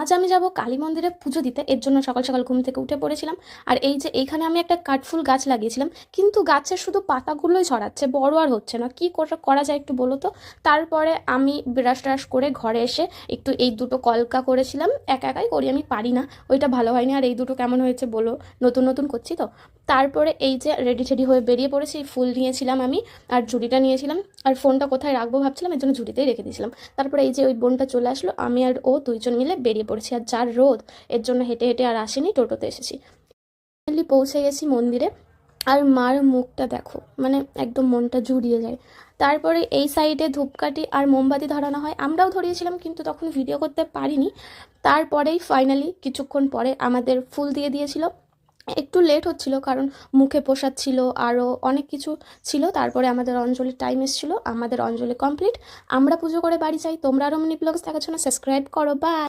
আজ আমি যাব কালী মন্দিরে পুজো দিতে, এর জন্য সকাল সকাল ঘুম থেকে উঠে পড়েছিলাম। আর এই যে এইখানে আমি একটা কাঠফুল গাছ লাগিয়েছিলাম, কিন্তু গাছের শুধু পাতাগুলোই ছড়াচ্ছে, বড় আর হচ্ছে না। কি করা যায় একটু বলো তো। তারপরে আমি ব্রাশ ট্রাশ করে ঘরে এসে একটু এই দুটো কলকা করেছিলাম, একা একাই করি, আমি পারি না, ওইটা ভালো হয়নি। আর এই দুটো কেমন হয়েছে বলো, নতুন নতুন করছি তো। তারপরে এই যে রেডি টেডি হয়ে বেরিয়ে পড়েছি, ফুল নিয়েছিলাম আমি আর ঝুড়িটা নিয়েছিলাম, আর ফোনটা কোথায় রাখবো ভাবছিলাম, এর জন্য ঝুড়িতেই রেখে দিয়েছিলাম। তারপরে এই যে ওই বোনটা চলে আসলো, আমি আর ও দুইজন মিলে বেরিয়ে পড়েছি। আর যার রোদ, এর জন্য হেঁটে হেঁটে আর আসেনি, টোটোতে এসেছি। ফাইনালি পৌঁছে গেছি মন্দিরে। আর মার মুখটা দেখো, মানে একদম মনটা জুড়িয়ে যায়। তারপরে এই সাইডে ধূপকাঠি আর মোমবাতি ধরানো হয়, আমরাও ধরিয়েছিলাম, কিন্তু তখন ভিডিও করতে পারিনি। তারপরেই ফাইনালি কিছুক্ষণ পরে আমাদের ফুল দিয়ে দিয়েছিল। একটু লেট হচ্ছিল কারণ মুখে প্রসাদ ছিল, আরও অনেক কিছু ছিল। তারপরে আমাদের অঞ্জলির টাইম এসেছিল, আমাদের অঞ্জলি কমপ্লিট। আমরা পুজো করে বাড়ি যাই। তোমরা আরও মিনি ব্লগস দেখার জন্য সাবস্ক্রাইব করো। বাই।